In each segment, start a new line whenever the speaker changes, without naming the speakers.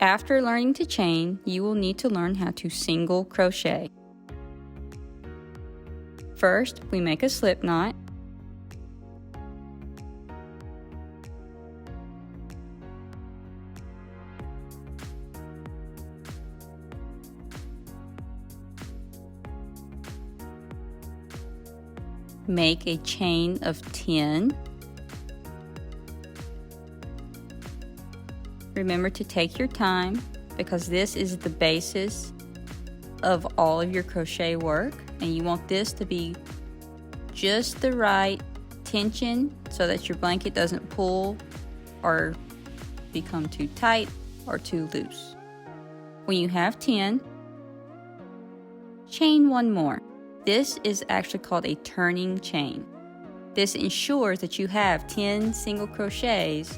After learning to chain, you will need to learn how to single crochet. First, we make a slip knot. Make a chain of 10. Remember to take your time because this is the basis of all of your crochet work, and you want this to be just the right tension so that your blanket doesn't pull or become too tight or too loose. When you have 10, chain one more. This is actually called a turning chain. This ensures that you have 10 single crochets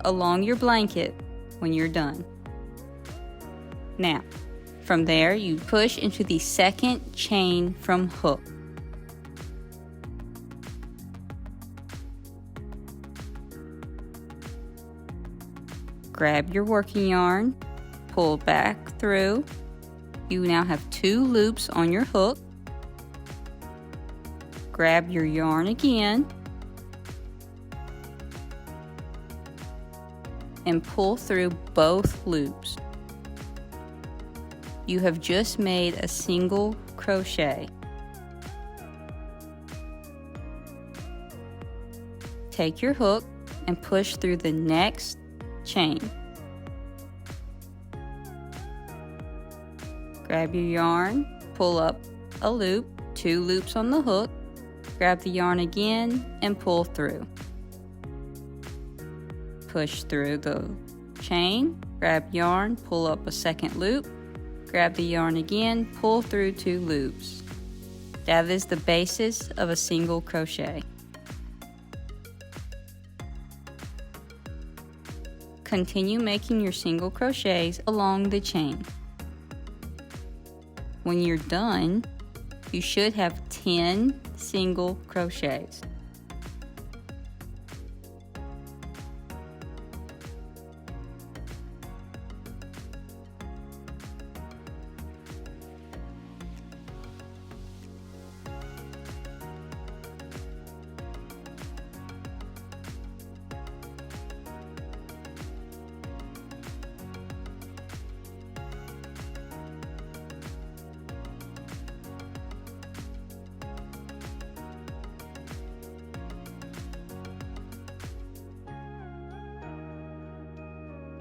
along your blanket when you're done. Now, from there you push into the second chain from hook. Grab your working yarn, pull back through. You now have 2 loops on your hook. Grab your yarn again and pull through both loops. You have just made a single crochet. Take your hook and push through the next chain. Grab your yarn, pull up a loop, 2 loops on the hook. Grab the yarn again and pull through. Push through the chain, grab yarn, pull up a second loop, grab the yarn again, pull through 2 loops. That is the basis of a single crochet. Continue making your single crochets along the chain. When you're done, you should have 10 single crochets.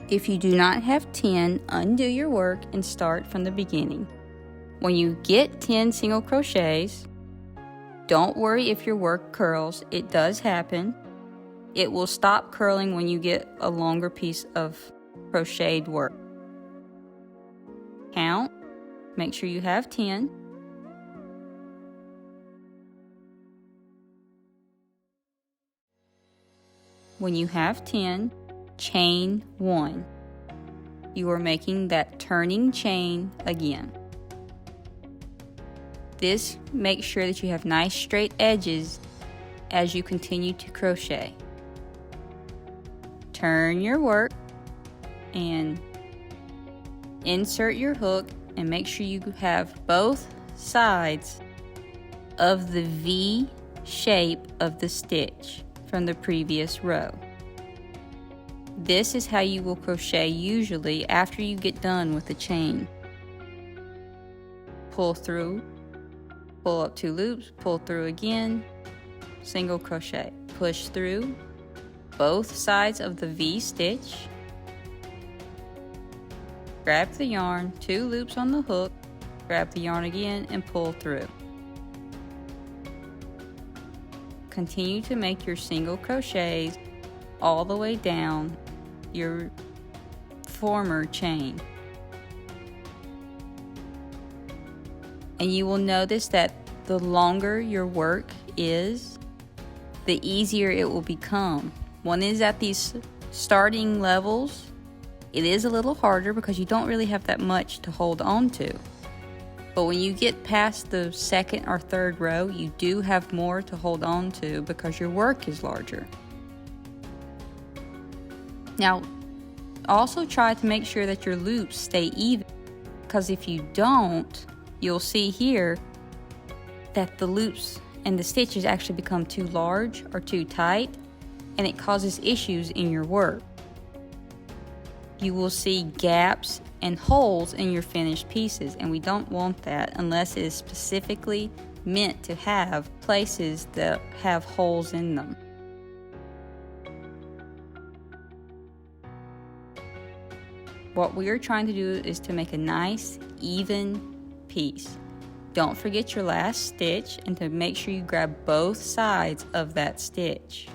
If you do not have 10, undo your work and start from the beginning. When you get 10 single crochets, don't worry if your work curls. It does happen. It will stop curling when you get a longer piece of crocheted work. Count, make sure you have 10. When you have 10, chain 1. You are making that turning chain again. This makes sure that you have nice straight edges as you continue to crochet. Turn your work and insert your hook and make sure you have both sides of the V shape of the stitch from the previous row. This is how you will crochet usually after you get done with the chain. Pull through, pull up 2 loops, pull through again, single crochet, push through both sides of the V stitch, grab the yarn, 2 loops on the hook, grab the yarn again and pull through. Continue to make your single crochets all the way down your former chain. And you will notice that the longer your work is, the easier it will become. One is at these starting levels, it is a little harder because you don't really have that much to hold on to. But when you get past the second or third row, you do have more to hold on to because your work is larger. Now, Also try to make sure that your loops stay even, because if you don't, you'll see here that the loops and the stitches actually become too large or too tight, and it causes issues in your work. You will see gaps and holes in your finished pieces, and we don't want that unless it is specifically meant to have places that have holes in them. What we are trying to do is to make a nice, even piece. Don't forget your last stitch, and to make sure you grab both sides of that stitch.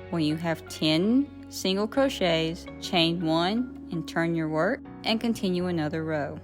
When you have 10 single crochets, chain 1 and turn your work and continue another row.